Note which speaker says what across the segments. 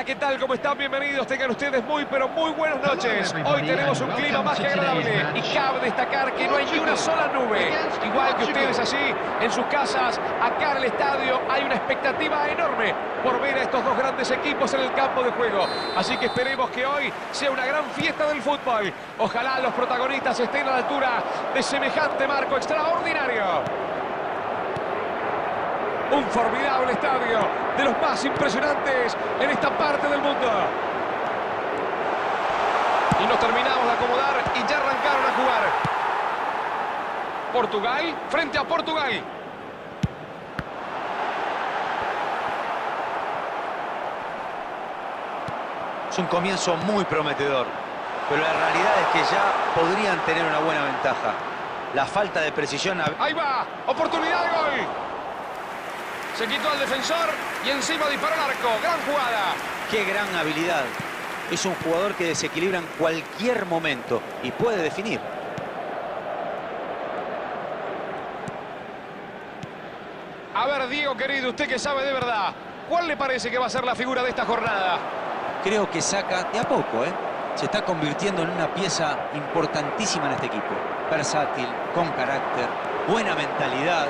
Speaker 1: ¿qué tal? ¿Cómo están? Bienvenidos. Tengan ustedes muy, pero muy buenas noches. Hoy tenemos un clima más que agradable y cabe destacar que no hay ni una sola nube. Igual que ustedes allí, en sus casas, acá en el estadio, hay una expectativa enorme por ver a estos dos grandes equipos en el campo de juego. Así que esperemos que hoy sea una gran fiesta del fútbol. Ojalá los protagonistas estén a la altura de semejante marco extraordinario. Un formidable estadio, de los más impresionantes en esta parte del mundo. Y nos terminamos de acomodar y ya arrancaron a jugar. Portugal frente a Portugal.
Speaker 2: Es un comienzo muy prometedor, pero la realidad es que ya podrían tener una buena ventaja. La falta de precisión...
Speaker 1: Ahí va, oportunidad de gol. Se quitó al defensor y encima disparó al arco. Gran jugada.
Speaker 2: ¡Qué gran habilidad! Es un jugador que desequilibra en cualquier momento y puede definir.
Speaker 1: A ver, Diego, querido, usted que sabe de verdad, ¿cuál le parece que va a ser la figura de esta jornada?
Speaker 2: Creo que saca de a poco, se está convirtiendo en una pieza importantísima en este equipo. Versátil, con carácter, buena mentalidad.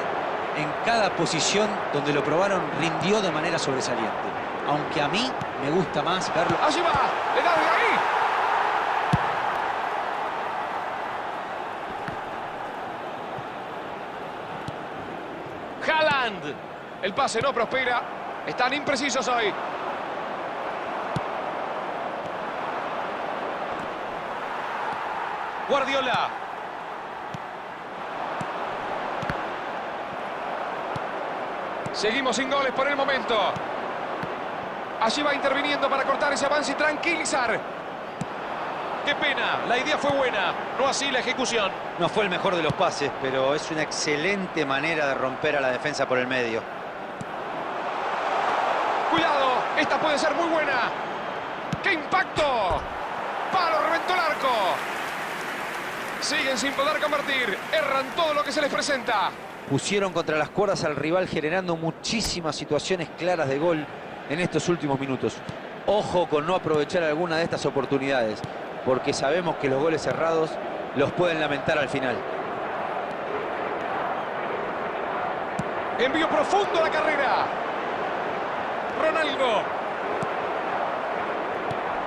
Speaker 2: En cada posición donde lo probaron rindió de manera sobresaliente. Aunque a mí me gusta más verlo...
Speaker 1: ¡Allí va! ¡Le da de ahí! ¡Haaland! El pase no prospera. Están imprecisos hoy. Guardiola. Seguimos sin goles por el momento. Allí va interviniendo para cortar ese avance y tranquilizar. ¡Qué pena! La idea fue buena, no así la ejecución.
Speaker 2: No fue el mejor de los pases, pero es una excelente manera de romper a la defensa por el medio.
Speaker 1: ¡Cuidado! Esta puede ser muy buena. ¡Qué impacto! ¡Palo! ¡Reventó el arco! Siguen sin poder convertir. Erran todo lo que se les presenta.
Speaker 2: Pusieron contra las cuerdas al rival generando muchísimas situaciones claras de gol en estos últimos minutos. Ojo con no aprovechar alguna de estas oportunidades, porque sabemos que los goles cerrados los pueden lamentar al final.
Speaker 1: Envío profundo a la carrera. Ronaldo.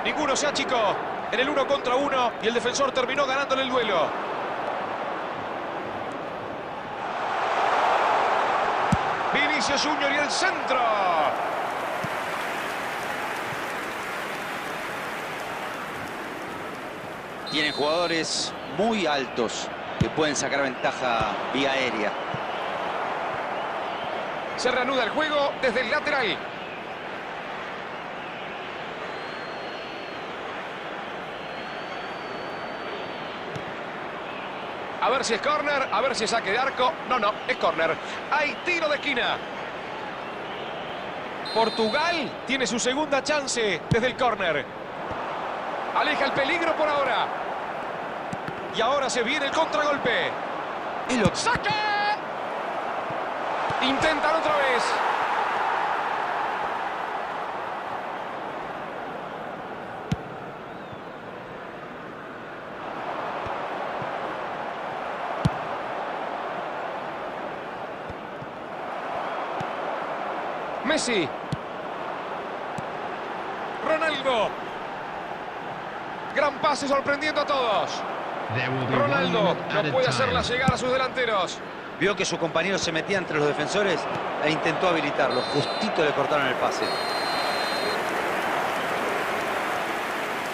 Speaker 1: Ninguno se achicó en el 1 contra 1 y el defensor terminó ganándole el duelo. Vinicius Junior y el centro.
Speaker 2: Tienen jugadores muy altos que pueden sacar ventaja vía aérea.
Speaker 1: Se reanuda el juego desde el lateral. A ver si es córner, a ver si es saque de arco. No, no, es córner. Hay tiro de esquina. Portugal tiene su segunda chance desde el córner. Aleja el peligro por ahora. Y ahora se viene el contragolpe. ¡Saque! Intentan otra vez. Messi. Ronaldo. Gran pase sorprendiendo a todos. Ronaldo no puede hacerla llegar a sus delanteros.
Speaker 2: Vio que su compañero se metía entre los defensores e intentó habilitarlo. Justito le cortaron el pase.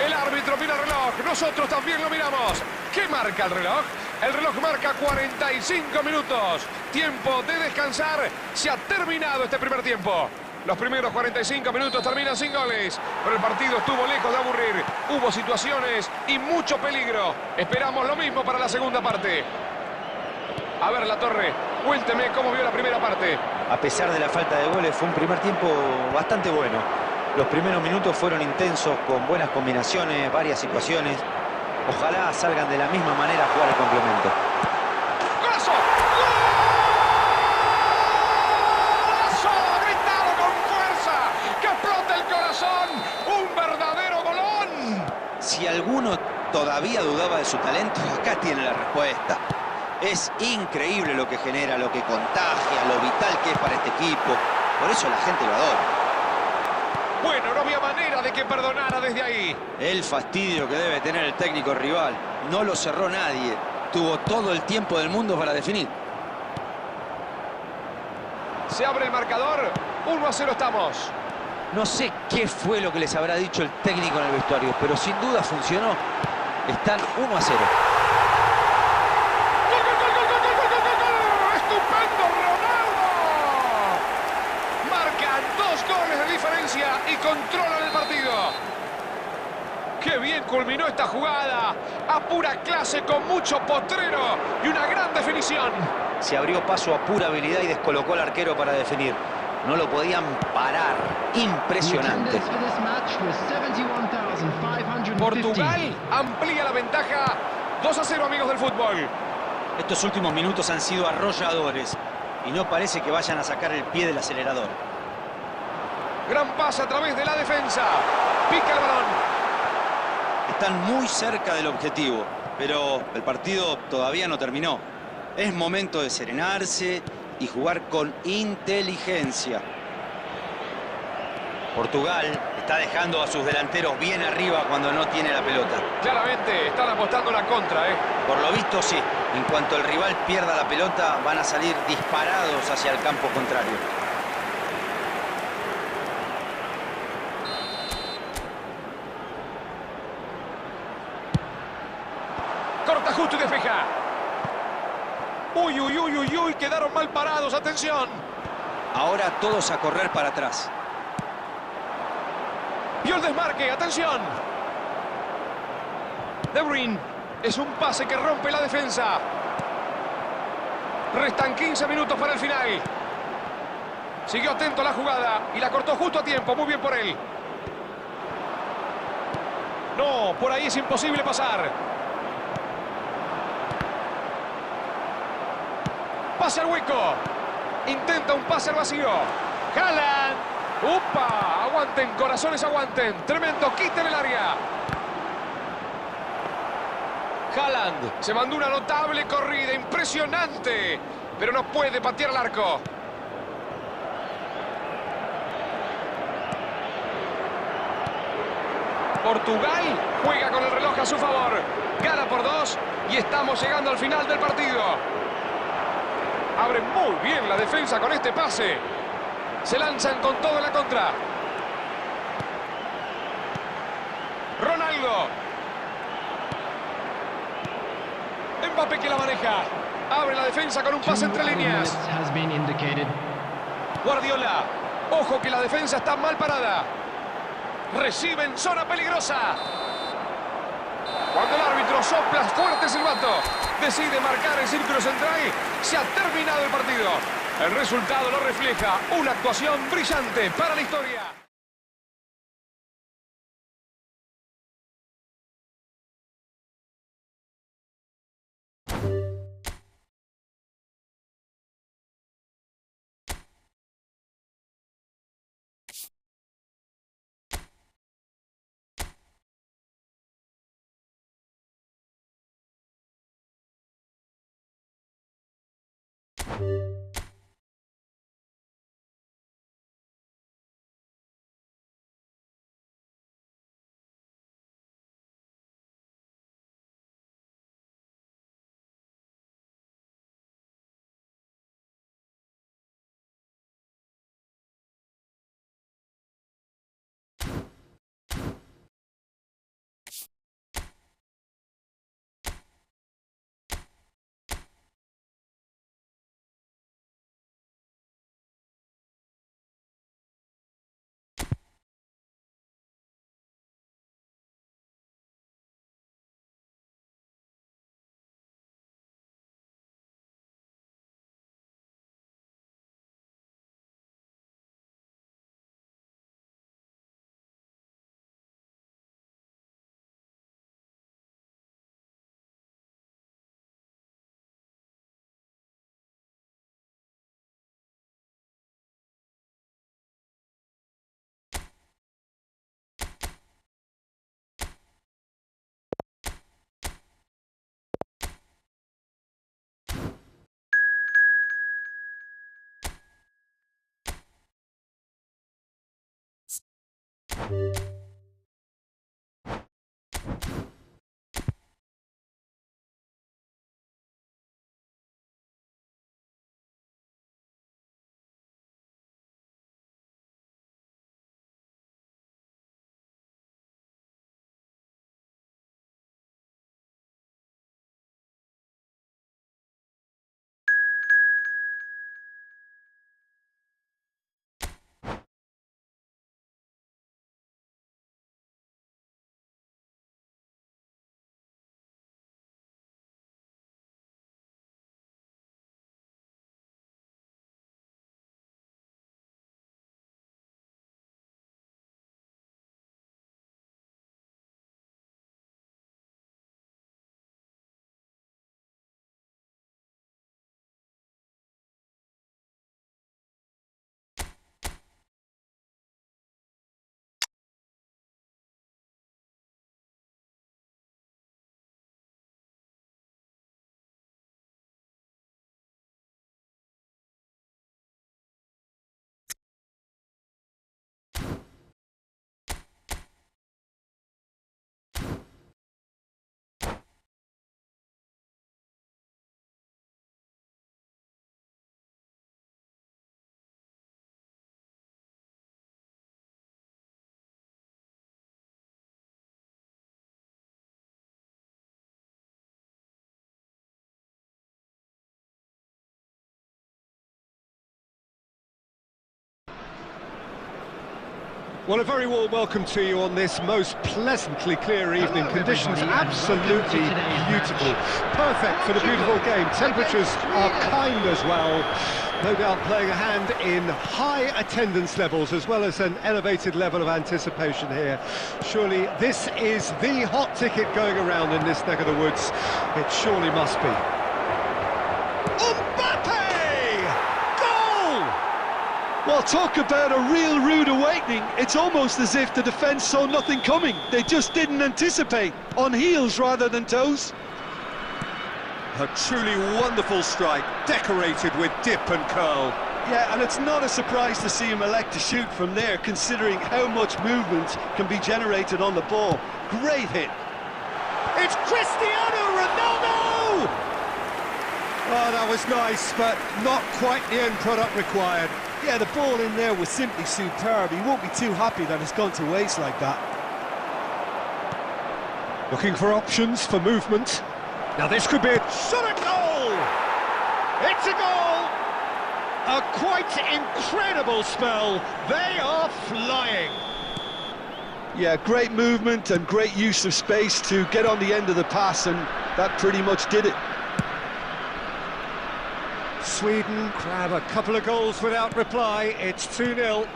Speaker 1: El árbitro mira el reloj. Nosotros también lo miramos. ¿Qué marca el reloj? El reloj marca 45 minutos. Tiempo de descansar. Se ha terminado este primer tiempo. Los primeros 45 minutos terminan sin goles, pero el partido estuvo lejos de aburrir. Hubo situaciones y mucho peligro. Esperamos lo mismo para la segunda parte. A ver, La Torre, cuénteme cómo vio la primera parte.
Speaker 2: A pesar de la falta de goles, fue un primer tiempo bastante bueno. Los primeros minutos fueron intensos, con buenas combinaciones, varias situaciones. Ojalá salgan de la misma manera a jugar el complemento.
Speaker 1: ¡Golazo! ¡Golazo! ¡Gritado con fuerza! ¡Que explota el corazón!
Speaker 2: Si alguno todavía dudaba de su talento, acá tiene la respuesta. Es increíble lo que genera, lo que contagia, lo vital que es para este equipo. Por eso la gente lo adora.
Speaker 1: Bueno, no había manera de que perdonara desde ahí.
Speaker 2: El fastidio que debe tener el técnico rival. No lo cerró nadie. Tuvo todo el tiempo del mundo para definir.
Speaker 1: Se abre el marcador. 1-0 estamos.
Speaker 2: No sé qué fue lo que les habrá dicho el técnico en el vestuario, pero sin duda funcionó. Están 1-0.
Speaker 1: ¡Estupendo, Ronaldo! Marcan 2 goles de diferencia y controlan el partido. ¡Qué bien culminó esta jugada! A pura clase, con mucho potrero y una gran definición.
Speaker 2: Se abrió paso a pura habilidad y descolocó al arquero para definir. No lo podían parar. Impresionante.
Speaker 1: Portugal amplía la ventaja. 2-0, amigos del fútbol.
Speaker 2: Estos últimos minutos han sido arrolladores y no parece que vayan a sacar el pie del acelerador.
Speaker 1: Gran pase a través de la defensa. Pica el balón.
Speaker 2: Están muy cerca del objetivo, pero el partido todavía no terminó. Es momento de serenarse y jugar con inteligencia. Portugal está dejando a sus delanteros bien arriba cuando no tiene la pelota.
Speaker 1: Claramente están apostando la contra, ¿eh?
Speaker 2: Por lo visto, sí. En cuanto el rival pierda la pelota, van a salir disparados hacia el campo contrario.
Speaker 1: Corta justo y despeja. Uy, uy, uy, uy, uy, quedaron mal parados, atención.
Speaker 2: Ahora todos a correr para atrás.
Speaker 1: Vio el desmarque, atención. De Bruyne, es un pase que rompe la defensa. Restan 15 minutos para el final. Siguió atento a la jugada y la cortó justo a tiempo, muy bien por él. No, por ahí es imposible pasar. Pase al hueco. Intenta un pase al vacío. Haaland. ¡Upa! Aguanten, corazones, aguanten. Tremendo quite en el área. Haaland se mandó una notable corrida, impresionante. Pero no puede patear al arco. Portugal juega con el reloj a su favor. Gana por 2 y estamos llegando al final del partido. Abre muy bien la defensa con este pase. Se lanzan con todo en la contra. Ronaldo. Mbappé que la maneja. Abre la defensa con un pase entre líneas. Guardiola. Ojo que la defensa está mal parada. Recibe en zona peligrosa. Cuando el árbitro sopla fuerte silbato, decide marcar el círculo central, se ha terminado el partido. El resultado lo refleja, una actuación brillante para la historia.
Speaker 3: Well, a very warm welcome to you on this most pleasantly clear evening. Conditions absolutely beautiful. Perfect for the beautiful game. Temperatures are kind as well. No doubt playing a hand in high attendance levels as well as an elevated level of anticipation here. Surely this is the hot ticket going around in this neck of the woods. It surely must be.
Speaker 4: Well, talk about a real rude awakening. It's almost as if the defence saw nothing coming. They just didn't anticipate. On heels rather than toes.
Speaker 3: A truly wonderful strike, decorated with dip and curl.
Speaker 4: Yeah, and it's not a surprise to see him elect to shoot from there, considering how much movement can be generated on the ball. Great hit.
Speaker 3: It's Cristiano Ronaldo! Oh, that was nice, but not quite the end product required.
Speaker 4: Yeah, the ball in there was simply superb. He won't be too happy that it's gone to waste like that.
Speaker 3: Looking for options for movement. Now this could be a shot at goal! It's a goal! A quite incredible spell. They are flying.
Speaker 4: Yeah, great movement and great use of space to get on the end of the pass, and that pretty much did it.
Speaker 3: Sweden grab a couple of goals without reply. It's 2-0.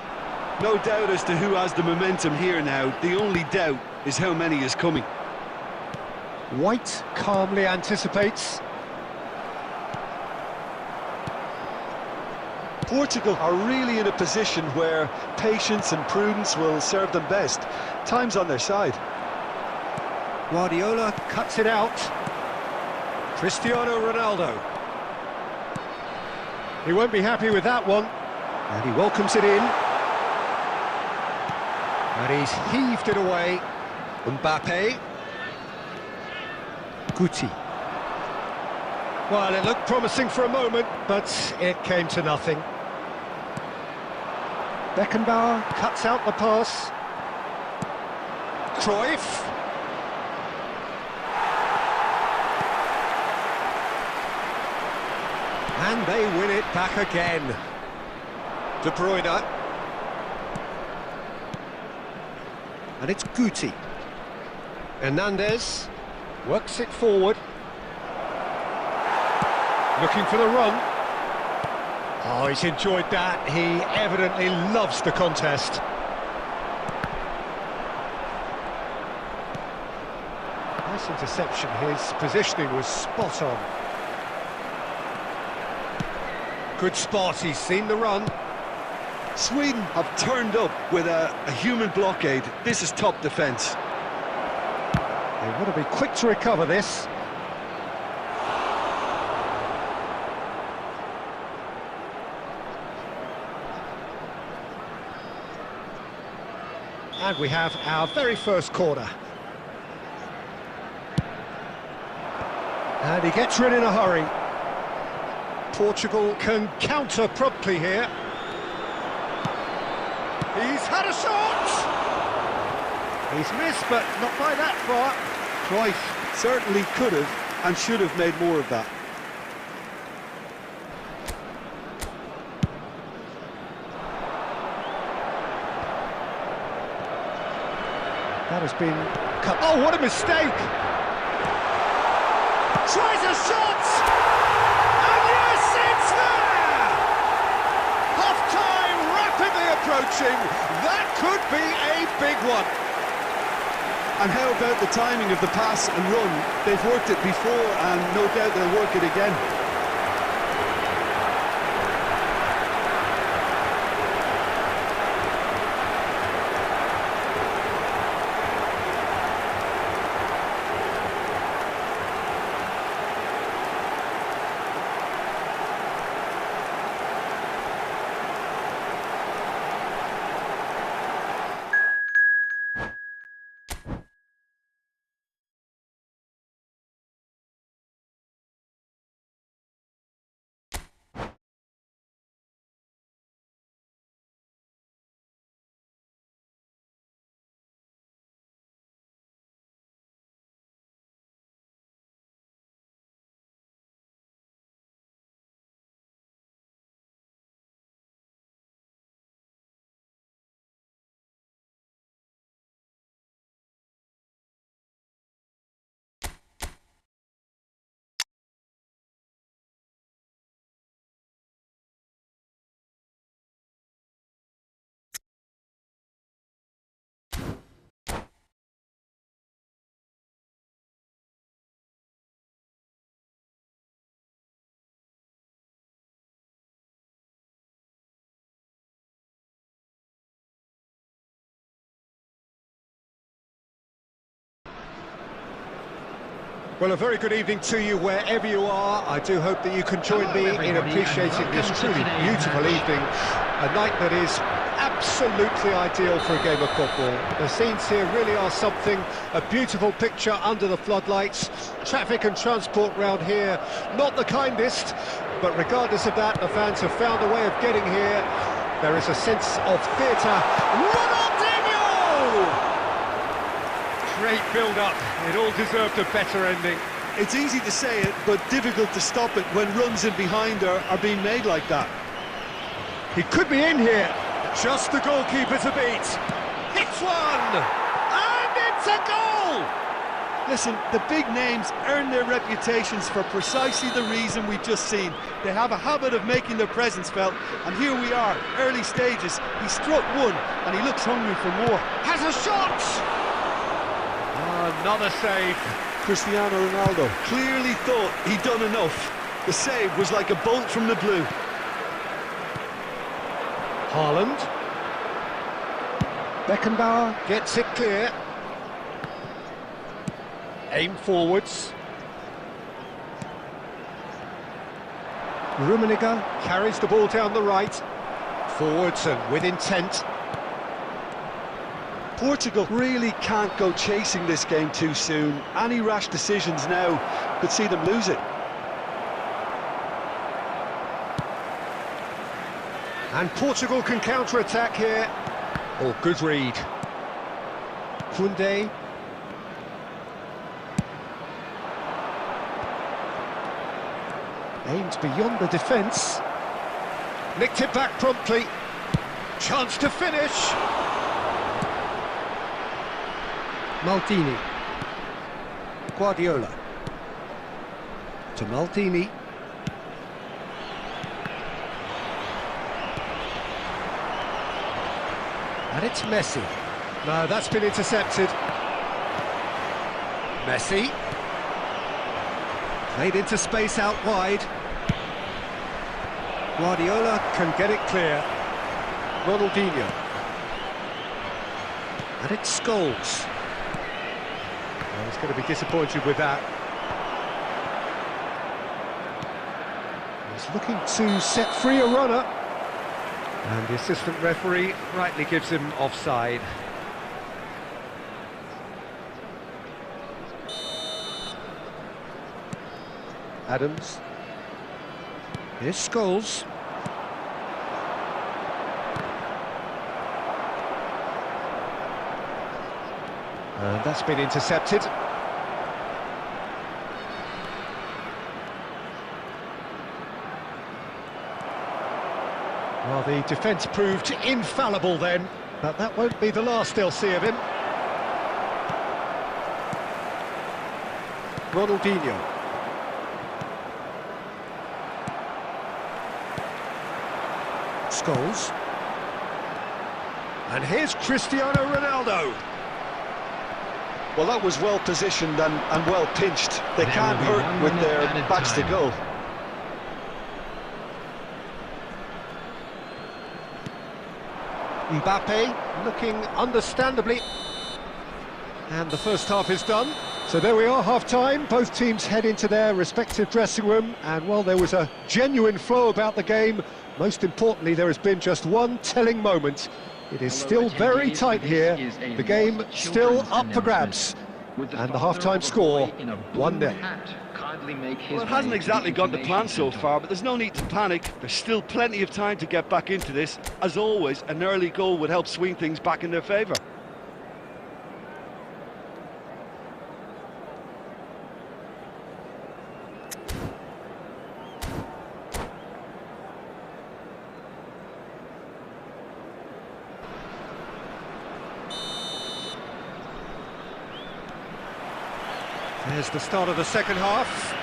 Speaker 4: No doubt as to who has the momentum here now. The only doubt is how many is coming.
Speaker 3: White calmly anticipates.
Speaker 4: Portugal are really in a position where patience and prudence will serve them best. Time's on their side.
Speaker 3: Guardiola cuts it out. Cristiano Ronaldo. He won't be happy with that one. And he welcomes it in. And he's heaved it away. Mbappe. Guti. Well, it looked promising for a moment, but it came to nothing. Beckenbauer cuts out the pass. Cruyff. And they win it back again. De Bruyne. And it's Guti. Hernandez works it forward. Looking for the run. Oh, he's enjoyed that. He evidently loves the contest. Nice interception. His positioning was spot on. Good spot, he's seen the run.
Speaker 4: Sweden have turned up with a human blockade. This is top defence.
Speaker 3: They want to be quick to recover this. And we have our very first corner. And he gets rid in a hurry. Portugal can counter promptly here. He's had a shot! He's missed, but not by that far.
Speaker 4: Cruyff certainly could have and should have made more of that.
Speaker 3: That has been cut. Oh, what a mistake! Tries a shot! And yes, it's there! Half-time rapidly approaching. That could be a big one.
Speaker 4: And how about the timing of the pass and run? They've worked it before and no doubt they'll work it again.
Speaker 3: Well, a very good evening to you wherever you are. I do hope that you can join me in appreciating this truly beautiful evening. A night that is absolutely ideal for a game of football. The scenes here really are something. A beautiful picture under the floodlights. Traffic and transport round here, not the kindest. But regardless of that, the fans have found a way of getting here. There is a sense of theatre. Ronaldinho! Great build-up. It all deserved a better ending.
Speaker 4: It's easy to say it, but difficult to stop it when runs in behind are being made like that.
Speaker 3: He could be in here. Just the goalkeeper to beat. Hits one! And it's a goal!
Speaker 4: Listen, the big names earn their reputations for precisely the reason we've just seen. They have a habit of making their presence felt, and here we are, early stages. He struck one, and he looks hungry for more.
Speaker 3: Has a shot! Another save.
Speaker 4: Cristiano Ronaldo clearly thought he'd done enough. The save was like a bolt from the blue.
Speaker 3: Haaland. Beckenbauer gets it clear. Aim forwards. Rummenigge carries the ball down the right. Forwards and with intent.
Speaker 4: Portugal really can't go chasing this game too soon. Any rash decisions now could see them lose it.
Speaker 3: And Portugal can counter-attack here. Oh, good read. Koundé. Aims beyond the defence. Nicked it back promptly. Chance to finish. Maldini. Guardiola. To Maldini. And it's Messi. No, that's been intercepted. Messi. Played into space out wide. Guardiola can get it clear. Ronaldinho. And it's Scholes. Well, he's going to be disappointed with that. He's looking to set free a runner. And the assistant referee rightly gives him offside. Adams. Here's Scholes. And that's been intercepted. Well, the defence proved infallible then, but that won't be the last they'll see of him. Ronaldinho. Scholes. And here's Cristiano Ronaldo.
Speaker 4: Well, that was well positioned and well pinched. They can't hurt with their backs to goal.
Speaker 3: Mbappe looking understandably. And the first half is done. So there we are, half-time. Both teams head into their respective dressing room. And while there was a genuine flow about the game, most importantly, there has been just one telling moment. It is still very tight here. The game still up for grabs. And the half-time score, 1-0.
Speaker 4: Well, it hasn't exactly gone to plan so far, but there's no need to panic. There's still plenty of time to get back into this. As always, an early goal would help swing things back in their favour.
Speaker 3: There's the start of the second half.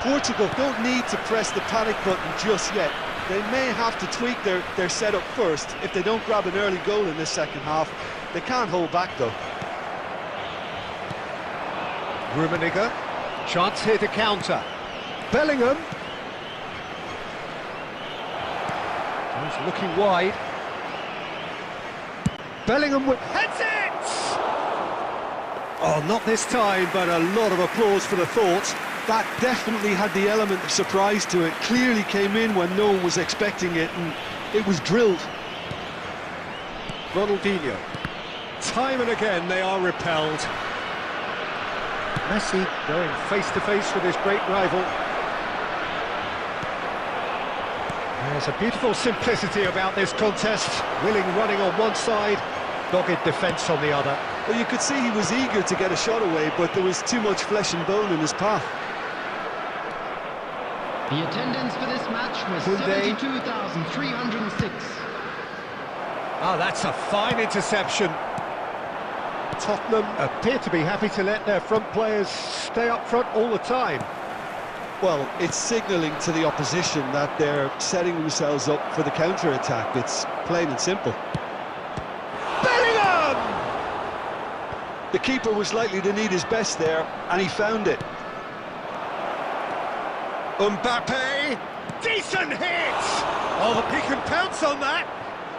Speaker 4: Portugal don't need to press the panic button just yet. They may have to tweak their setup first. If they don't grab an early goal in this second half, they can't hold back though.
Speaker 3: Rummenigge, chance here to counter. Bellingham. He's looking wide. Bellingham heads it! Oh, not this time, but a lot of applause for the thought.
Speaker 4: That definitely had the element of surprise to it. Clearly came in when no one was expecting it, and it was drilled.
Speaker 3: Ronaldinho. Time and again they are repelled. Messi going face-to-face with his great rival. There's a beautiful simplicity about this contest. Willing running on one side, dogged defence on the other.
Speaker 4: Well, you could see he was eager to get a shot away, but there was too much flesh and bone in his path.
Speaker 5: The attendance for this match was 72,306.
Speaker 3: Ah, that's a fine interception. Tottenham appear to be happy to let their front players stay up front all the time.
Speaker 4: Well, it's signalling to the opposition that they're setting themselves up for the counter-attack. It's plain and simple.
Speaker 3: Bellingham!
Speaker 4: The keeper was likely to need his best there, and he found it.
Speaker 3: Mbappe, decent hit! Oh, he can pounce on that.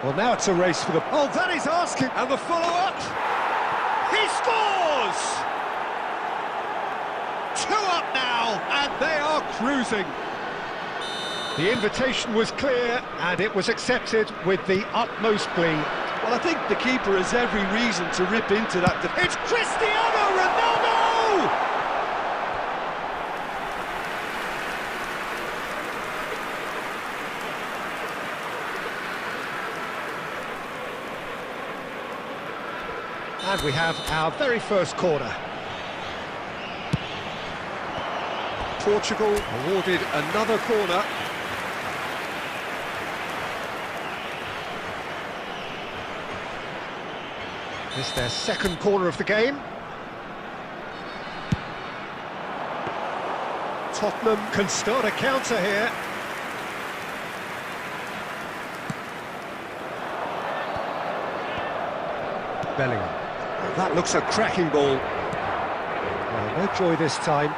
Speaker 3: Well, now it's a race for the... Oh, that is asking. And the follow-up. He scores! 2 up now, and they are cruising. The invitation was clear, and it was accepted with the utmost glee.
Speaker 4: Well, I think the keeper has every reason to rip into that.
Speaker 3: It's Cristiano Ronaldo! And we have our very first corner. Portugal awarded another corner. This is their second corner of the game. Tottenham can start a counter here. Bellingham. That looks a cracking ball. Well, no joy this time.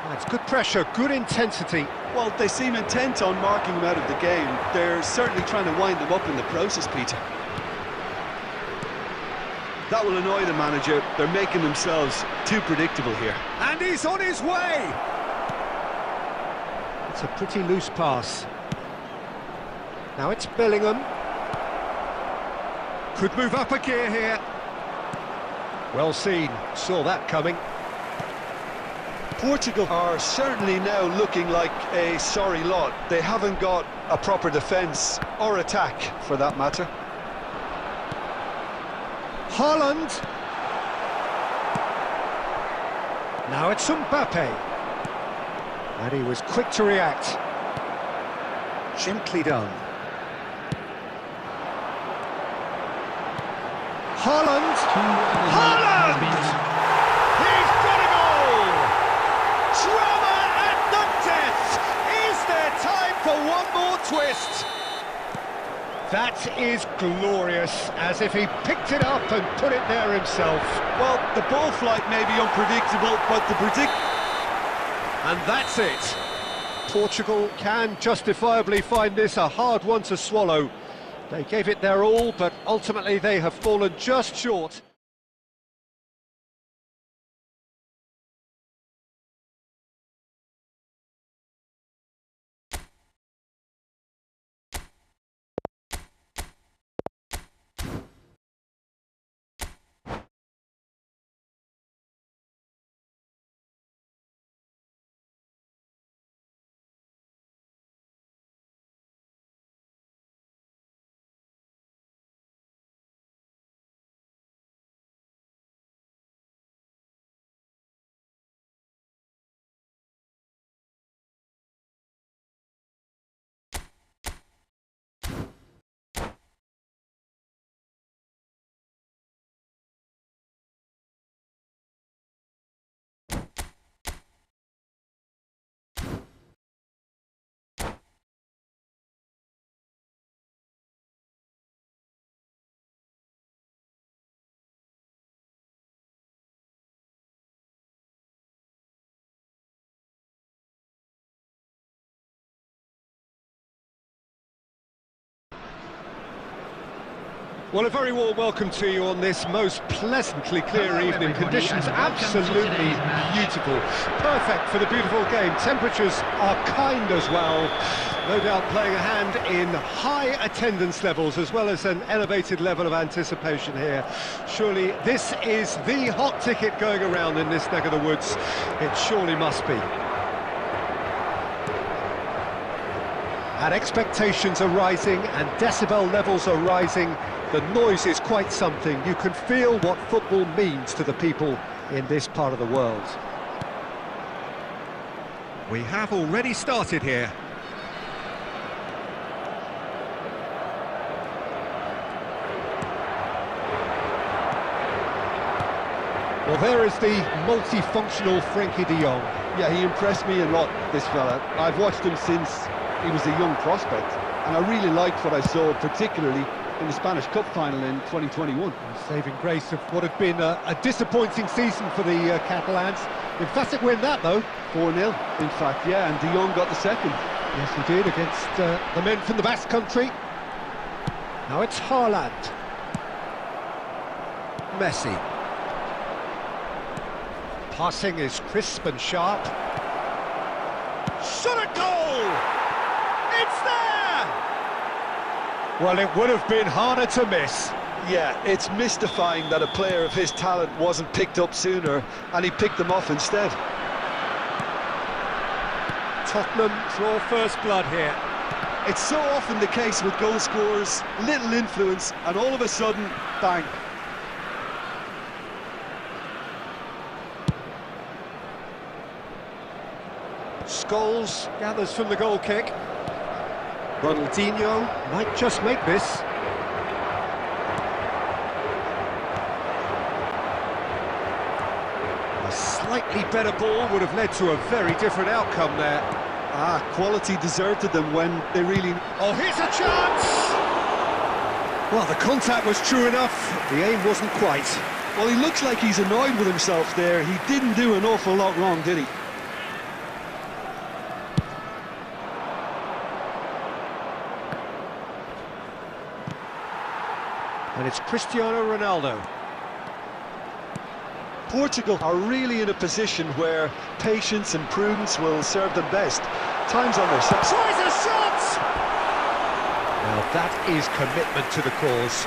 Speaker 3: That's good pressure, good intensity.
Speaker 4: Well, they seem intent on marking him out of the game. They're certainly trying to wind him up in the process, Peter. That will annoy the manager. They're making themselves too predictable here.
Speaker 3: And he's on his way! It's a pretty loose pass. Now it's Bellingham. Could move up a gear here. Well seen, saw that coming.
Speaker 4: Portugal are certainly now looking like a sorry lot. They haven't got a proper defence or attack, for that matter.
Speaker 3: Haaland. Now it's Mbappe. And he was quick to react. Gently done. Haaland. Haaland! He's got a goal! Drama at the death! Is there time for one more twist? That is glorious, as if he picked it up and put it there himself.
Speaker 4: Well, the ball flight may be unpredictable, but
Speaker 3: And that's it. Portugal can justifiably find this a hard one to swallow. They gave it their all, but ultimately they have fallen just short. Well, a very warm welcome to you on this most pleasantly clear evening. Conditions absolutely beautiful. Perfect for the beautiful game. Temperatures are kind as well. No doubt playing a hand in high attendance levels as well as an elevated level of anticipation here. Surely this is the hot ticket going around in this neck of the woods. It surely must be. And expectations are rising and decibel levels are rising. The noise is quite something. You can feel what football means to the people in this part of the world. We have already started here. Well, there is the multifunctional Frenkie de Jong.
Speaker 4: yeah, he impressed me a lot, this fella. I've watched him since he was a young prospect, and I really liked what I saw, particularly in the Spanish Cup final in 2021.
Speaker 3: Saving grace of what had been a disappointing season for the Catalans. Emphatic win that, though.
Speaker 4: 4-0, in fact, yeah, and De Jong got the second.
Speaker 3: Yes, he did, against the men from the Basque Country. Now it's Haaland. Messi. Passing is crisp and sharp. Shot at goal! It's there! Well, it would have been harder to miss.
Speaker 4: Yeah, it's mystifying that a player of his talent wasn't picked up sooner, and he picked them off instead.
Speaker 3: Tottenham draw first blood here.
Speaker 4: It's so often the case with goal scorers, little influence, and all of a sudden, bang.
Speaker 3: Scholes gathers from the goal kick. Ronaldinho might just make this. A slightly better ball would have led to a very different outcome there.
Speaker 4: Ah, quality deserted them when they really...
Speaker 3: Oh, here's a chance! Well, the contact was true enough, the aim wasn't quite.
Speaker 4: Well, he looks like he's annoyed with himself there. He didn't do an awful lot wrong, did he?
Speaker 3: And it's Cristiano Ronaldo.
Speaker 4: Portugal are really in a position where patience and prudence will serve them best. Time's on their side.
Speaker 3: Tries a shot! Now that is commitment to the cause.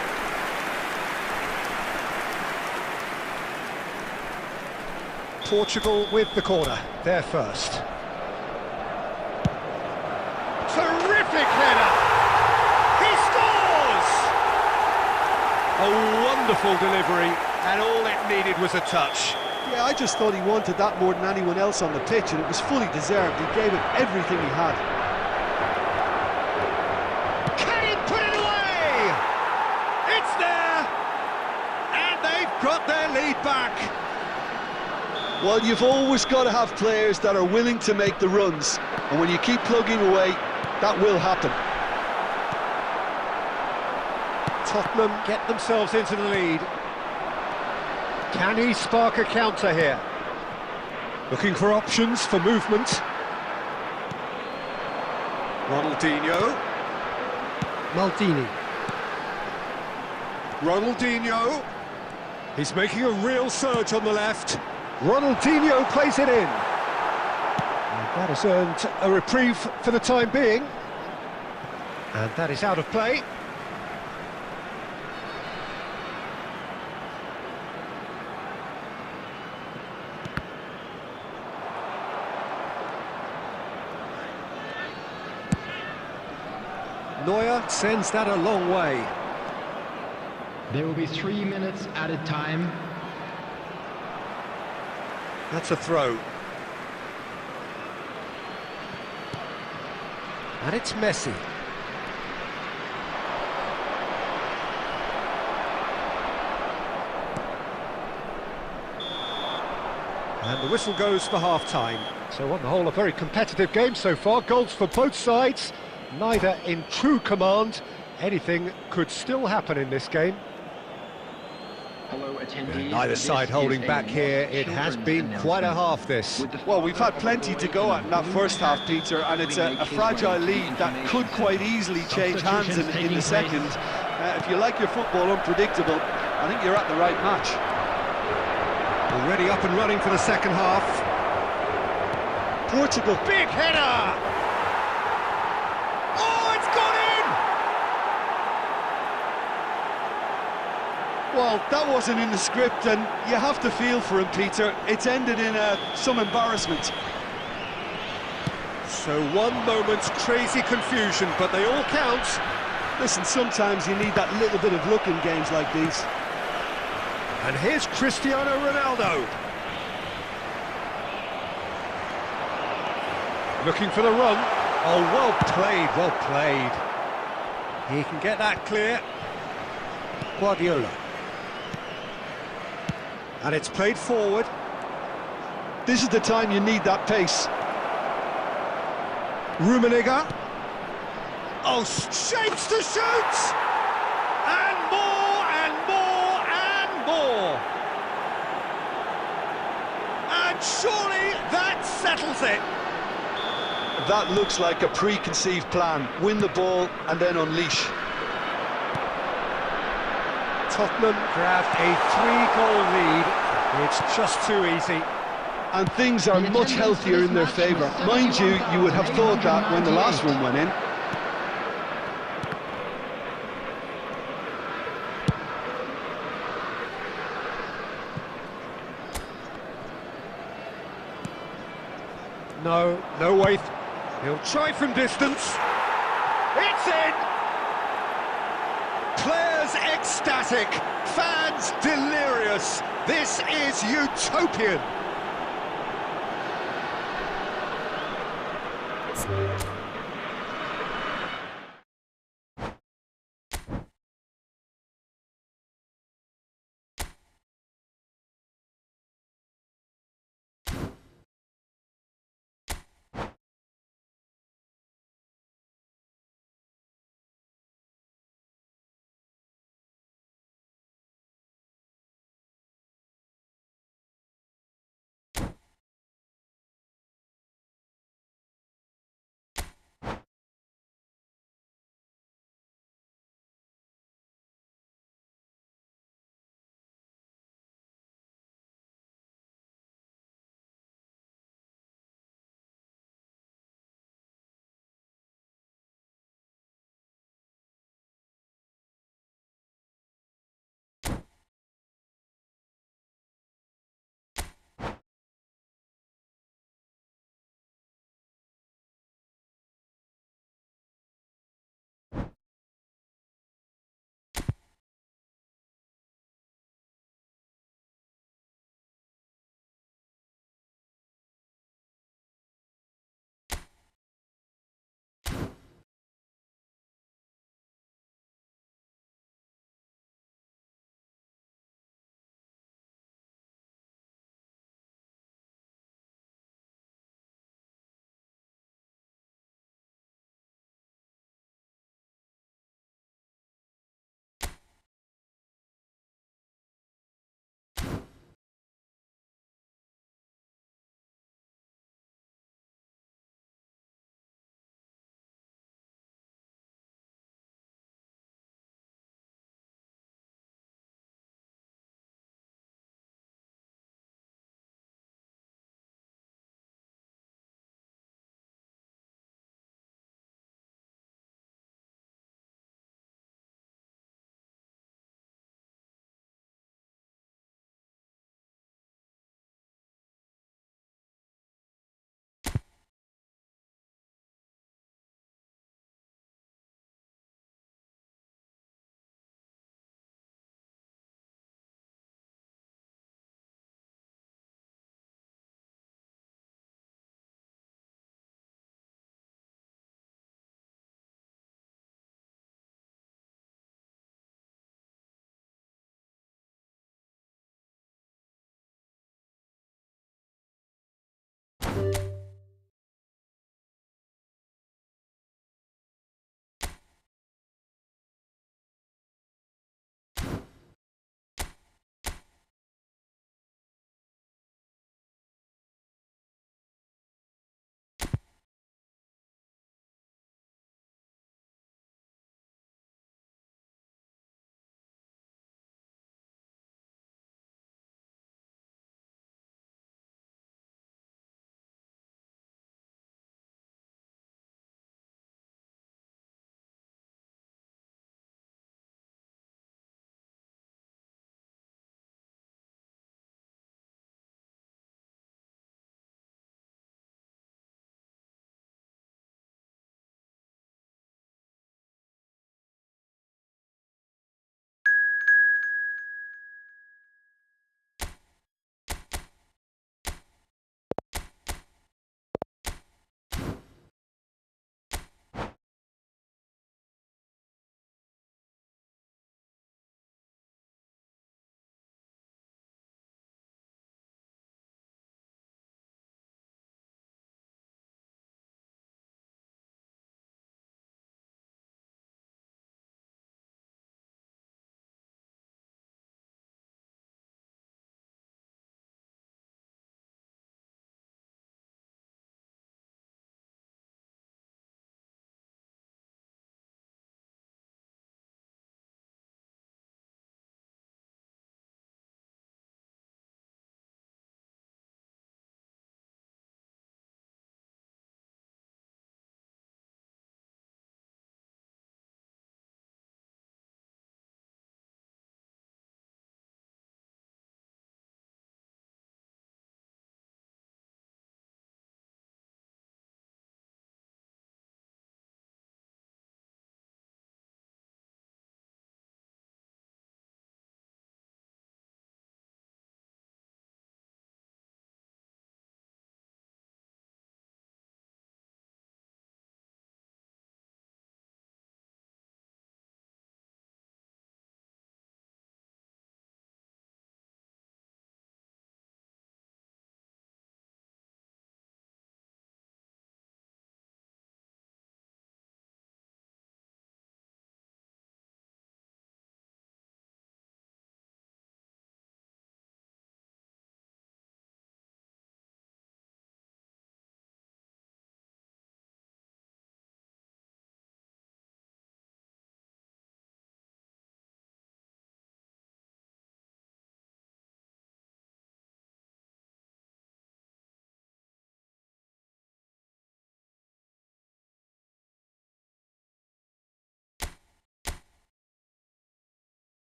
Speaker 3: Portugal with the corner, they're first. Terrific header! He scores! A wonderful delivery, and all it needed was a touch.
Speaker 4: Yeah, I just thought he wanted that more than anyone else on the pitch, and it was fully deserved. He gave it everything he had.
Speaker 3: Can he put it away? It's there! And they've got their lead back.
Speaker 4: Well, you've always got to have players that are willing to make the runs, and when you keep plugging away, that will happen.
Speaker 3: Tottenham get themselves into the lead. Can he spark a counter here? Looking for options for movement. Ronaldinho.
Speaker 6: Maldini.
Speaker 3: Ronaldinho. He's making a real surge on the left. Ronaldinho plays it in. And that has earned a reprieve for the time being. And that is out of play. Neuer sends that a long way.
Speaker 5: There will be 3 minutes added time.
Speaker 3: That's a throw. And it's Messi. And the whistle goes for half-time. So on the whole, a very competitive game so far. Goals for both sides, neither in true command. Anything could still happen in this game.
Speaker 5: Hello, attendees.
Speaker 3: Neither side holding back here. It has been quite a half, this.
Speaker 4: Well, we've had plenty to go at in that first half, Peter, and it's a fragile lead that could quite easily change hands in the second. If you like your football unpredictable, I think you're at the right match.
Speaker 3: Already up and running for the second half.
Speaker 4: Portugal.
Speaker 3: Big header! Oh, it's gone in!
Speaker 4: Well, that wasn't in the script, and you have to feel for him, Peter. It's ended in some embarrassment.
Speaker 3: So one moment's crazy confusion, but they all count.
Speaker 4: Listen, sometimes you need that little bit of luck in games like these.
Speaker 3: And here's Cristiano Ronaldo. Looking for the run. Oh, well played, well played. He can get that clear. Guardiola. And it's played forward.
Speaker 4: This is the time you need that pace.
Speaker 3: Rummenigge. Oh, shapes to shoot! And more, and more, and more! And surely that settles it!
Speaker 4: That looks like a preconceived plan. Win the ball and then unleash.
Speaker 3: Tottenham grab a 3-goal lead. It's just too easy.
Speaker 4: And things are much healthier in their favour. Mind you, you would have thought that when the last one went in.
Speaker 3: No way. He'll try from distance. It's in! Players ecstatic, fans delirious. This is utopian.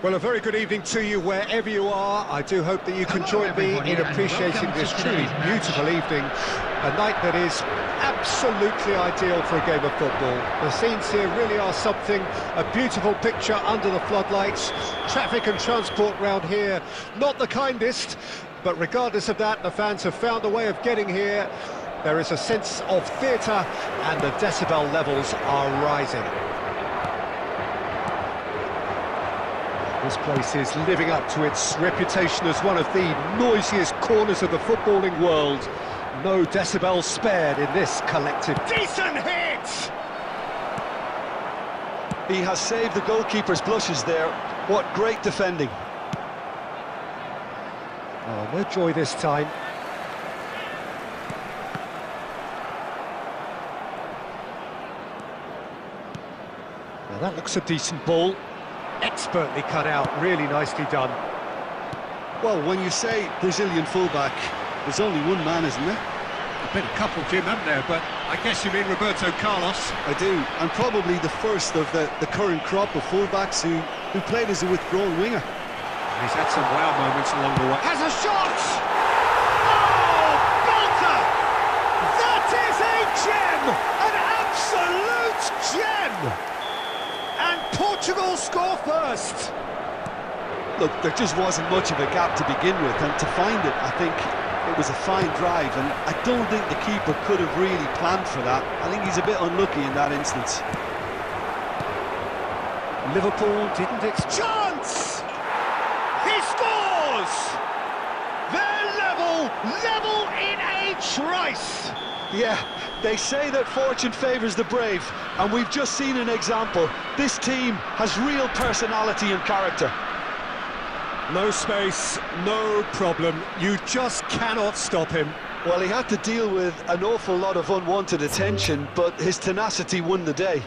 Speaker 3: Well, a very good evening to you wherever you are. I do hope that you can join me in appreciating this truly beautiful evening. A night that is absolutely ideal for a game of football. The scenes here really are something. A beautiful picture under the floodlights. Traffic and transport round here, not the kindest. But regardless of that, the fans have found a way of getting here. There is a sense of theatre and the decibel levels are rising. This place is living up to its reputation as one of the noisiest corners of the footballing world. No decibels spared in this collective. Decent hit!
Speaker 4: He has saved the goalkeeper's blushes there. What great defending.
Speaker 3: Oh, no joy this time. Now that looks a decent ball. Expertly cut out, really nicely done.
Speaker 4: Well, when you say Brazilian fullback, there's only one man, isn't there?
Speaker 3: A bit of couple, Jim, haven't there? But I guess you mean Roberto Carlos.
Speaker 4: I do, and probably the first of the current crop of fullbacks who played as a withdrawn winger.
Speaker 3: He's had some wow moments along the way.
Speaker 4: Has a shot! Oh, belter! That is a gem! An absolute gem! And Portugal score first. Look, there just wasn't much of a gap to begin with, and to find it, I think it was a fine drive, and I don't think the keeper could have really planned for that. I think he's a bit unlucky in that instance.
Speaker 3: Liverpool didn't expect...
Speaker 4: Chance! He scores! They're level in a trice. Yeah, they say that fortune favours the brave, and we've just seen an example. This team has real personality and character.
Speaker 3: No space, no problem. You just cannot stop him.
Speaker 4: Well, he had to deal with an awful lot of unwanted attention, but his tenacity won the day.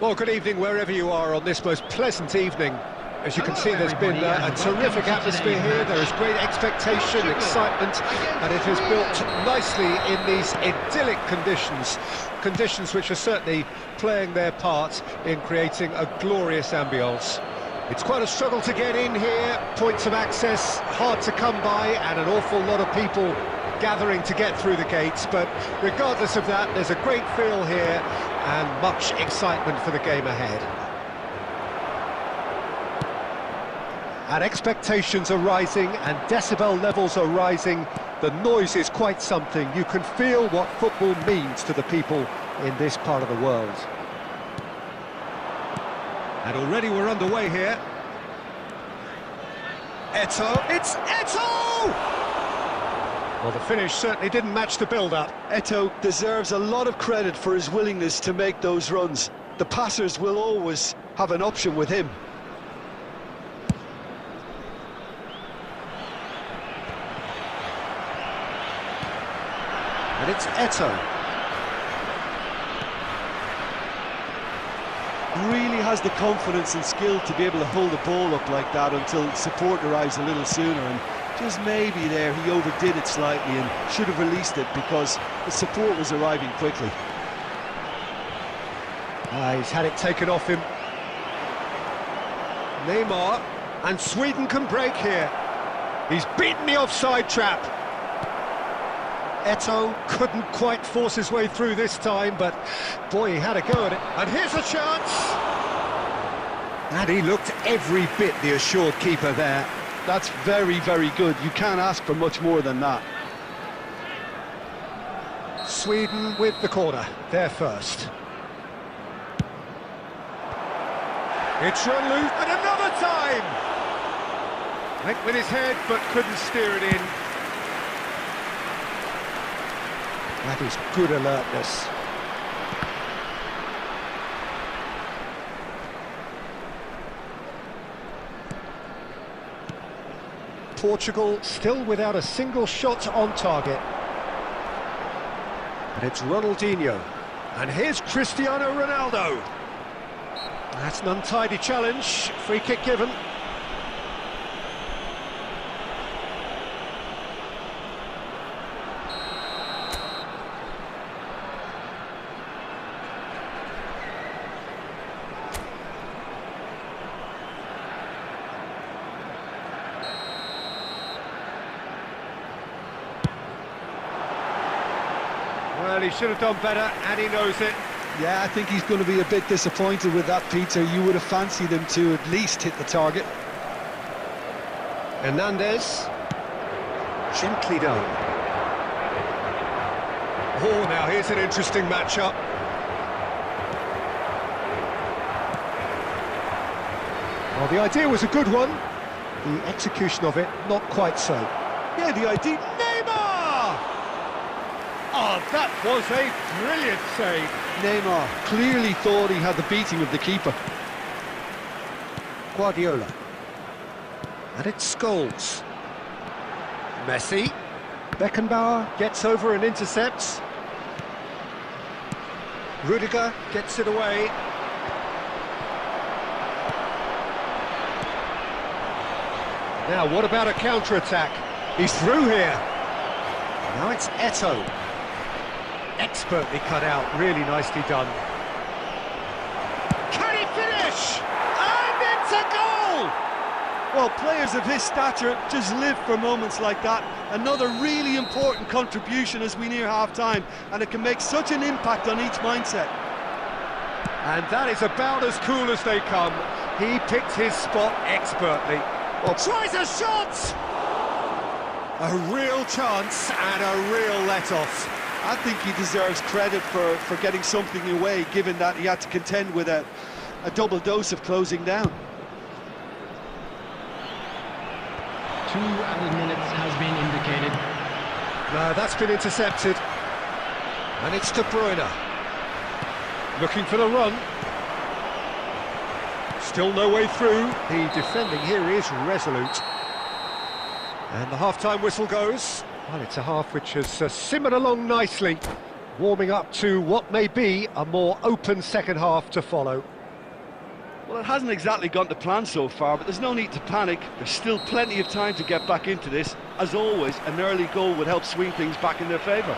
Speaker 3: Well, good evening wherever you are on this most pleasant evening. As you can see, there's been a terrific atmosphere here. There is great expectation, excitement, and it has built nicely in these idyllic conditions which are certainly playing their part in creating a glorious ambience. It's quite a struggle to get in here, points of access hard to come by, and an awful lot of people gathering to get through the gates, but regardless of that, there's a great feel here and much excitement for the game ahead. And expectations are rising and decibel levels are rising. The noise is quite something. You can feel what football means to the people in this part of the world. And already we're underway here. Eto'o, it's Eto'o! Well, the finish certainly didn't match the build-up.
Speaker 4: Eto'o deserves a lot of credit for his willingness to make those runs. The passers will always have an option with him.
Speaker 3: And it's Eto'o.
Speaker 4: Really has the confidence and skill to be able to hold the ball up like that until support arrives a little sooner, and just maybe there he overdid it slightly and should have released it because the support was arriving quickly.
Speaker 3: He's had it taken off him. Neymar, and Sweden can break here. He's beaten the offside trap. Eto'o couldn't quite force his way through this time, but boy, he had a go at it. And here's a chance! And he looked every bit the assured keeper there.
Speaker 4: That's very, very good. You can't ask for much more than that.
Speaker 3: Sweden with the corner, they're first. It's run loose, and another time! Went with his head, but couldn't steer it in. That is good alertness. Portugal still without a single shot on target. And it's Ronaldinho. And here's Cristiano Ronaldo. That's an untidy challenge. Free kick given. Well, he should have done better, and he knows it.
Speaker 4: Yeah, I think he's going to be a bit disappointed with that, Peter. You would have fancied him to at least hit the target.
Speaker 3: Hernandez. Gently done. Oh, now here's an interesting matchup. Well, the idea was a good one. The execution of it, not quite so.
Speaker 4: Yeah, the idea...
Speaker 3: Neymar! Oh, that was a brilliant save.
Speaker 4: Neymar clearly thought he had the beating of the keeper.
Speaker 3: Guardiola. And it's Scholes. Messi. Beckenbauer gets over and intercepts. Rudiger gets it away. Now, what about a counter-attack? He's through here. Now it's Eto'o. Expertly cut out, really nicely done. Can he finish? And it's a goal!
Speaker 4: Well, players of his stature just live for moments like that. Another really important contribution as we near half-time, and it can make such an impact on each mindset.
Speaker 3: And that is about as cool as they come. He picked his spot expertly. Well, tries a shot! A real chance and a real let-off.
Speaker 4: I think he deserves credit for getting something away, given that he had to contend with a double dose of closing down.
Speaker 5: 2 added minutes has been indicated.
Speaker 3: No, that's been intercepted. And it's De Bruyne. Looking for the run. Still no way through. The defending here is resolute. And the half-time whistle goes. Well, it's a half which has simmered along nicely, warming up to what may be a more open second half to follow.
Speaker 4: Well, it hasn't exactly gone to plan so far, but there's no need to panic. There's still plenty of time to get back into this. As always, an early goal would help swing things back in their favour.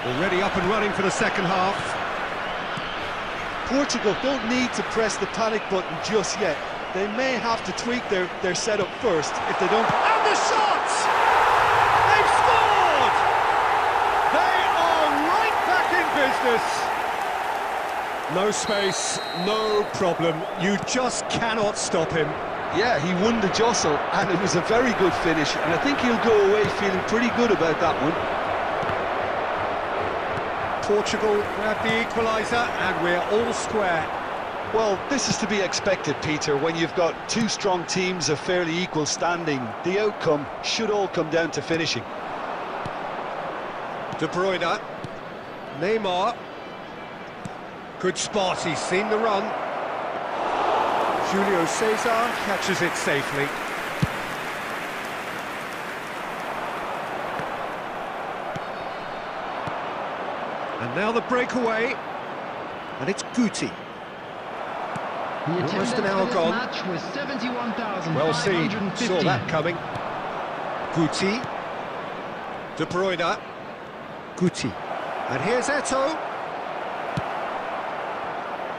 Speaker 3: Already up and running for the second half.
Speaker 4: Portugal don't need to press the panic button just yet. They may have to tweak their setup first if they don't...
Speaker 3: And the shot! They've scored! They are right back in business. No space, no problem. You just cannot stop him.
Speaker 4: Yeah, he won the jostle, and it was a very good finish, and I think he'll go away feeling pretty good about that one.
Speaker 3: Portugal grab the equaliser, and we're all square.
Speaker 4: Well, this is to be expected, Peter, when you've got two strong teams of fairly equal standing. The outcome should all come down to finishing.
Speaker 3: De Bruyne. Neymar. Good spot, he's seen the run. Julio Cesar catches it safely. And now the breakaway. And it's Guti. Almost an hour gone. Well seen, saw that coming. Guti. De Bruyne. Guti. And here's Eto'o.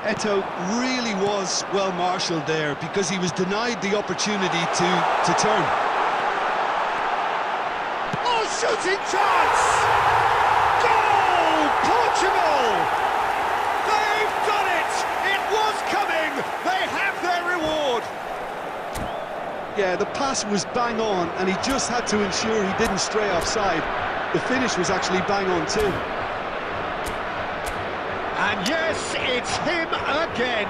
Speaker 4: Eto'o really was well marshalled there because he was denied the opportunity to turn.
Speaker 3: Oh, shooting chance! Goal! Portugal! They've done it! It was coming! They have their reward!
Speaker 4: Yeah, the pass was bang on, and he just had to ensure he didn't stray offside. The finish was actually bang on too.
Speaker 3: And yes, it's him again.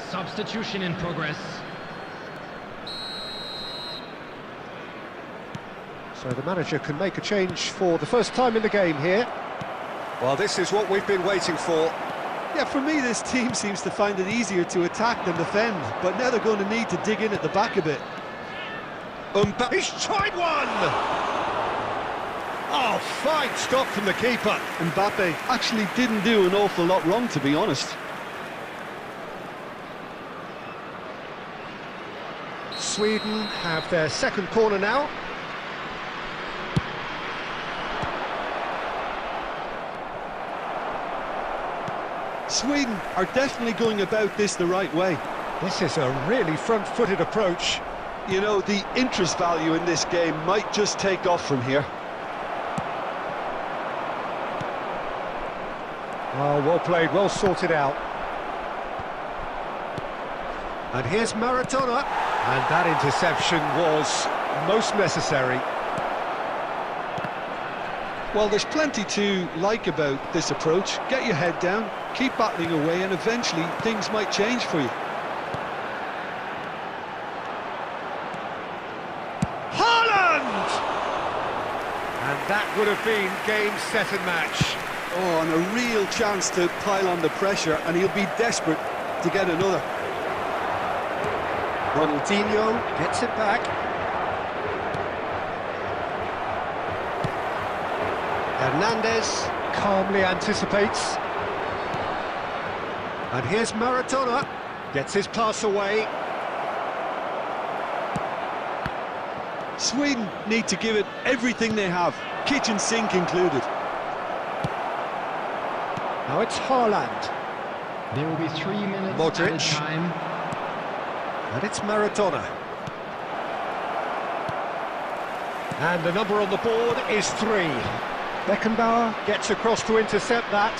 Speaker 5: Substitution in progress.
Speaker 3: So the manager can make a change for the first time in the game here. Well, this is what we've been waiting for.
Speaker 4: Yeah, for me, this team seems to find it easier to attack than defend, but now they're going to need to dig in at the back a bit.
Speaker 3: He's tried one! Oh, fine stop from the keeper.
Speaker 4: Mbappe actually didn't do an awful lot wrong, to be honest.
Speaker 3: Sweden have their second corner now.
Speaker 4: Sweden are definitely going about this the right way.
Speaker 3: This is a really front-footed approach.
Speaker 4: You know, the interest value in this game might just take off from here.
Speaker 3: Oh, well played, well sorted out. And here's Maradona. And that interception was most necessary.
Speaker 4: Well, there's plenty to like about this approach. Get your head down, keep battling away, and eventually things might change for you.
Speaker 3: Haaland! And that would have been game, set and match.
Speaker 4: Oh, and a real chance to pile on the pressure, and he'll be desperate to get another.
Speaker 3: Ronaldinho gets it back. Hernandez calmly anticipates. And here's Maradona. Gets his pass away.
Speaker 4: Sweden need to give it everything they have, kitchen sink included.
Speaker 3: Now it's Haaland.
Speaker 5: There will be 3 minutes
Speaker 3: Modric.
Speaker 5: at a time.
Speaker 3: And it's Maradona. And the number on the board is 3. Beckenbauer gets across to intercept that.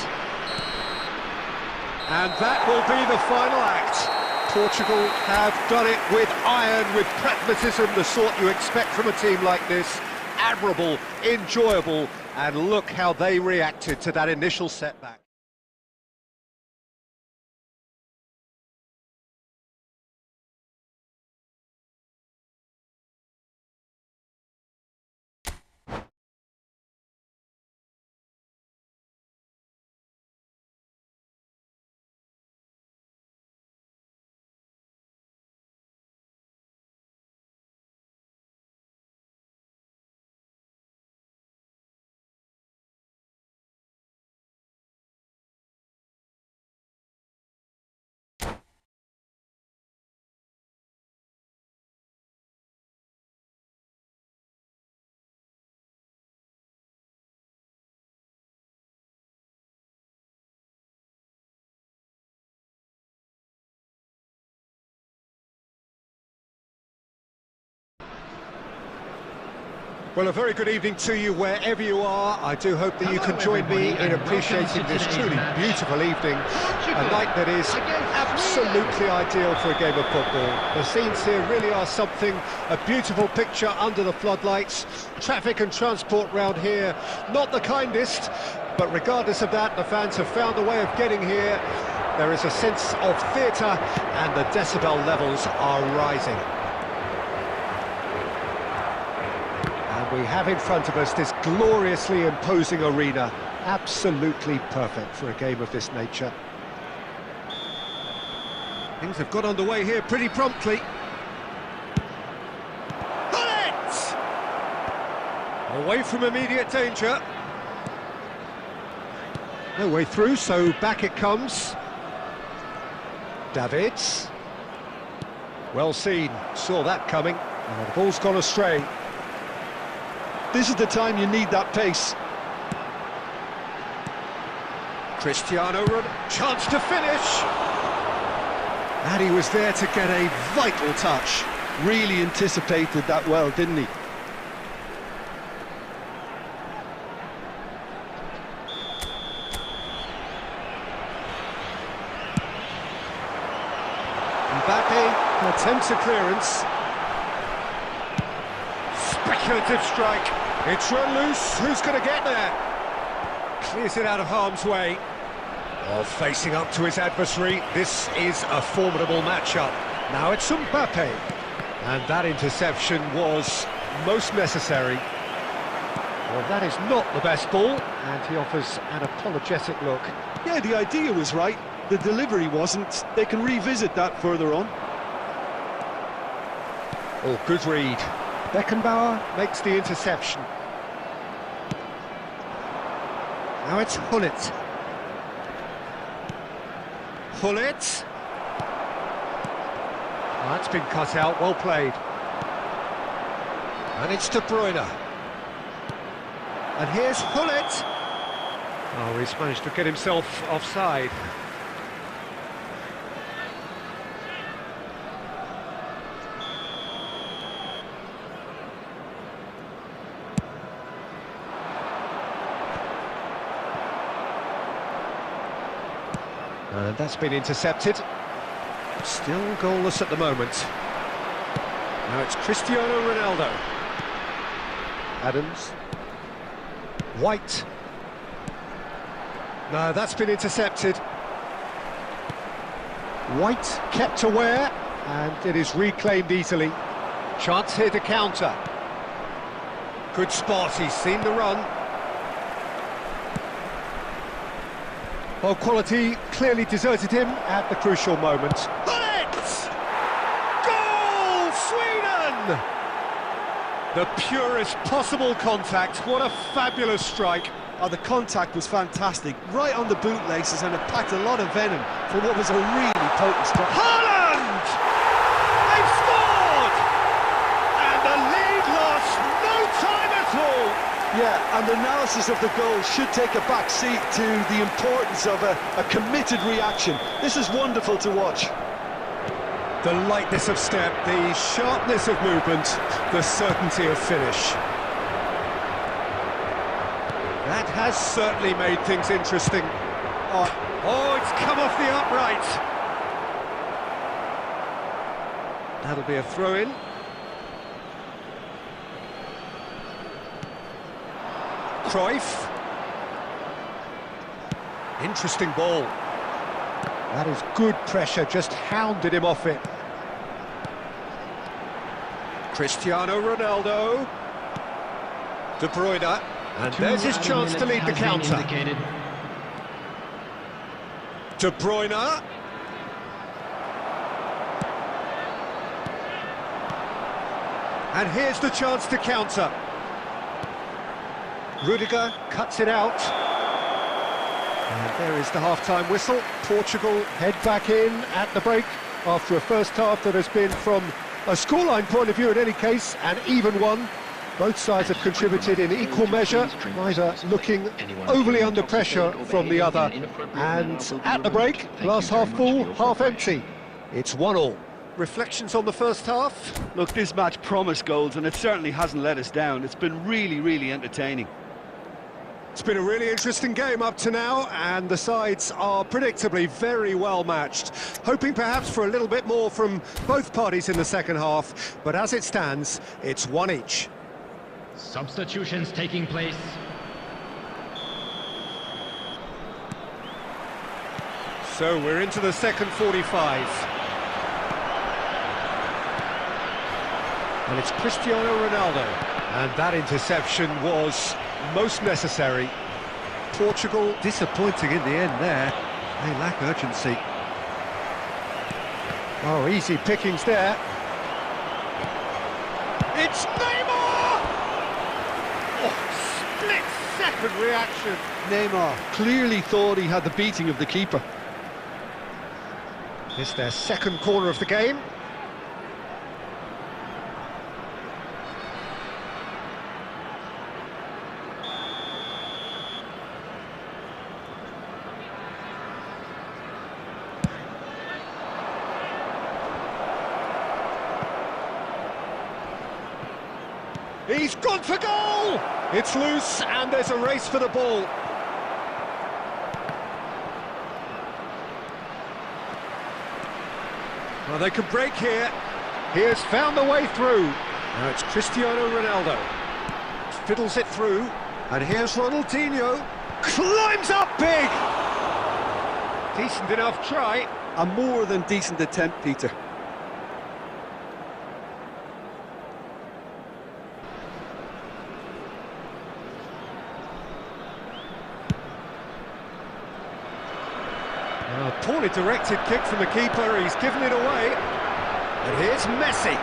Speaker 3: And that will be the final act. Portugal have done it with iron, with pragmatism, the sort you expect from a team like this. Admirable, enjoyable, and look how they reacted to that initial setback. Well, a very good evening to you wherever you are. I do hope that you can join me in appreciating this truly beautiful evening. A night that is absolutely ideal for a game of football. The scenes here really are something, a beautiful picture under the floodlights. Traffic and transport round here, not the kindest, but regardless of that, the fans have found a way of getting here. There is a sense of theatre and the decibel levels are rising. We have in front of us this gloriously imposing arena, absolutely perfect for a game of this nature. Things have got underway here pretty promptly. Bullet! Away from immediate danger. No way through, so back it comes. Davids. Well seen, saw that coming. Oh, the ball's gone astray.
Speaker 4: This is the time you need that pace.
Speaker 3: Cristiano Ronaldo, chance to finish. And he was there to get a vital touch.
Speaker 4: Really anticipated that well, didn't he?
Speaker 3: Mbappe attempts a clearance. Speculative strike. It's run loose. Who's going to get there? Clears it out of harm's way. Oh, facing up to his adversary. This is a formidable matchup. Now it's Mbappe. And that interception was most necessary. Well, that is not the best ball, and he offers an apologetic look.
Speaker 4: Yeah, the idea was right, the delivery wasn't. They can revisit that further on.
Speaker 3: Oh, good read. Beckenbauer makes the interception. Now it's Hullet. Hullet. Oh, that's been cut out, well played. And it's De Bruyne. And here's Hullet. Oh, he's managed to get himself offside. And that's been intercepted. Still goalless at the moment. Now it's Cristiano Ronaldo. Adams. White. No, that's been intercepted. White kept aware, and it is reclaimed easily. Chance here to counter. Good spot, he's seen the run. Well, quality clearly deserted him at the crucial moment. Hullet! Goal, Sweden! The purest possible contact. What a fabulous strike.
Speaker 4: Oh, the contact was fantastic, right on the bootlaces, and it packed a lot of venom for what was a really potent strike.
Speaker 3: Haaland! They've scored! And the lead lost no time at all.
Speaker 4: Yeah, and the analysis of the goal should take a back seat to the importance of a committed reaction. This is wonderful to watch.
Speaker 3: The lightness of step, the sharpness of movement, the certainty of finish. That has certainly made things interesting. Oh, it's come off the upright. That'll be a throw-in. Cruyff. Interesting ball. That is good pressure, just hounded him off it. Cristiano Ronaldo. De Bruyne. And there's his chance to lead the counter. De Bruyne. And here's the chance to counter. Rudiger cuts it out. And there is the half-time whistle. Portugal head back in at the break after a first half that has been, from a scoreline point of view in any case, an even one. Both sides have contributed in equal measure, neither looking overly under pressure from the other. And at the break, glass half full, half empty. It's 1-1. Reflections on the first half?
Speaker 4: Look, this match promised goals, and it certainly hasn't let us down. It's been really, really entertaining.
Speaker 3: It's been a really interesting game up to now, and the sides are predictably very well matched. Hoping perhaps for a little bit more from both parties in the second half, but as it stands, it's one each.
Speaker 5: Substitutions taking place.
Speaker 3: So we're into the second 45. And it's Cristiano Ronaldo. And that interception was most necessary. Portugal disappointing in the end there. They lack urgency. Oh, easy pickings there. It's Neymar! Oh, split-second reaction.
Speaker 4: Neymar clearly thought he had the beating of the keeper.
Speaker 3: It's their second corner of the game. He's gone for goal! It's loose, and there's a race for the ball. Well, they can break here. He has found the way through. Now it's Cristiano Ronaldo. Fiddles it through. And here's Ronaldinho. Climbs up big! Decent enough try.
Speaker 4: A more than decent attempt, Peter.
Speaker 3: Poorly directed kick from the keeper, he's given it away. And here's Messi.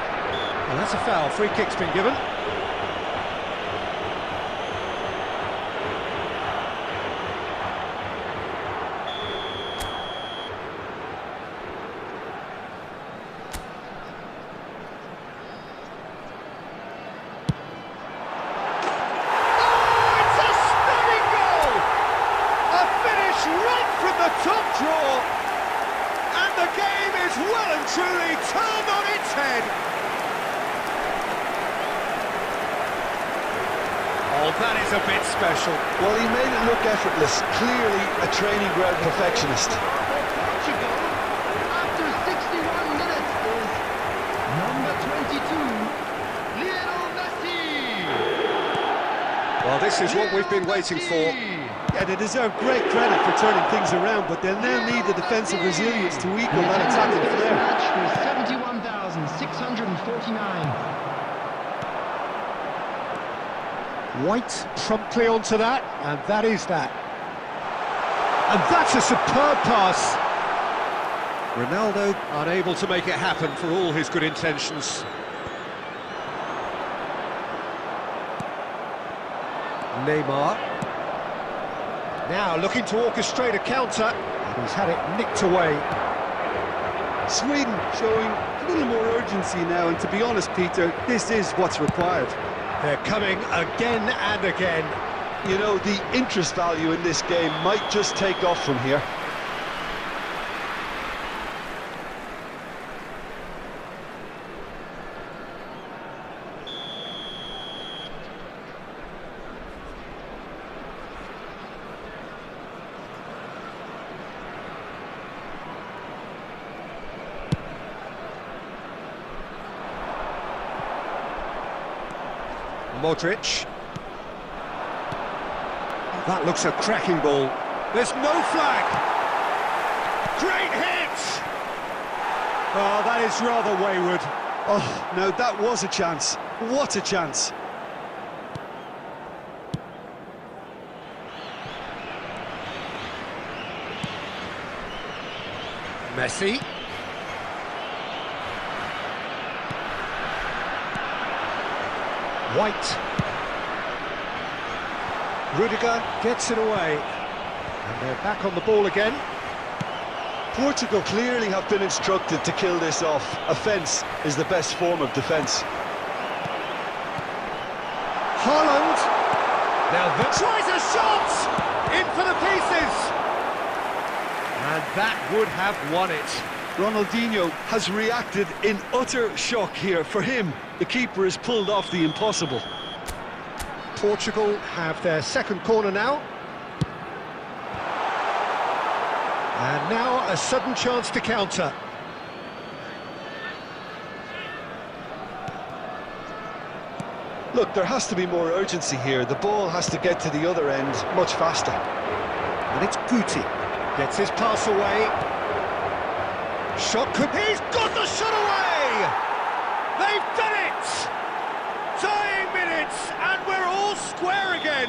Speaker 3: And that's a foul, free kick's been given.
Speaker 4: Top draw, and the game is well and truly turned on its head.
Speaker 3: Oh, that is a bit special.
Speaker 4: Well, he made it look effortless, clearly a training ground perfectionist.
Speaker 5: Portugal, after 61 minutes, is number 22, Lionel Messi.
Speaker 3: Well, this is what we've been waiting for.
Speaker 4: Yeah, they deserve great credit for turning things around, but they'll now need the defensive resilience to equal that attacking flair.
Speaker 5: Match was 71,649.
Speaker 3: White promptly onto that, and that is that. And that's a superb pass. Ronaldo unable to make it happen for all his good intentions. Neymar. Now looking to orchestrate a counter, and he's had it nicked away.
Speaker 4: Sweden showing a little more urgency now, and to be honest, Peter, this is what's required.
Speaker 3: They're coming again and again.
Speaker 4: You know, the interest value in this game might just take off from here.
Speaker 3: Modric. That looks a cracking ball. There's no flag. Great hit! Oh, that is rather wayward.
Speaker 4: Oh, no, that was a chance. What a chance.
Speaker 3: Messi. White. Rudiger gets it away. And they're back on the ball again.
Speaker 4: Portugal clearly have been instructed to kill this off. Offence is the best form of defence.
Speaker 3: Haaland. Now that tries a shot! In for the pieces! And that would have won it.
Speaker 4: Ronaldinho has reacted in utter shock here. For him, the keeper has pulled off the impossible.
Speaker 3: Portugal have their second corner now. And now a sudden chance to counter.
Speaker 4: Look, there has to be more urgency here. The ball has to get to the other end much faster.
Speaker 3: And it's Guti. Gets his pass away. Shot could... He's got the shot away! They've done it! Tying minutes, and we're all square again.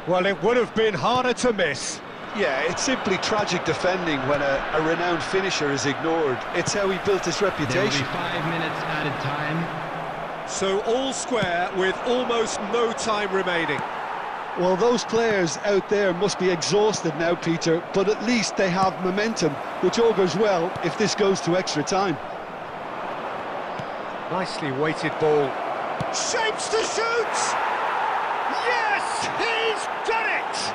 Speaker 3: Well, it would have been harder to miss.
Speaker 4: Yeah, it's simply tragic defending when a renowned finisher is ignored. It's how he built his reputation.
Speaker 5: There will be 5 minutes added time.
Speaker 3: So all square with almost no time remaining.
Speaker 4: Well, those players out there must be exhausted now, Peter, but at least they have momentum, which augurs well if this goes to extra time.
Speaker 3: Nicely weighted ball. Shapes to shoot! Yes, he's done it!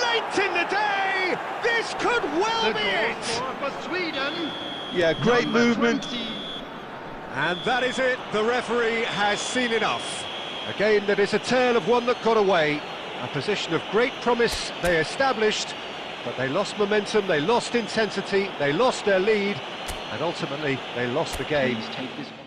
Speaker 3: Late in the day, this could well be it!
Speaker 5: For Sweden.
Speaker 4: Yeah, great movement.
Speaker 5: 20.
Speaker 3: And that is it, the referee has seen enough. A game that is a tale of one that got away. A position of great promise they established, but they lost momentum, they lost intensity, they lost their lead, and ultimately they lost the game.
Speaker 5: Please take this one.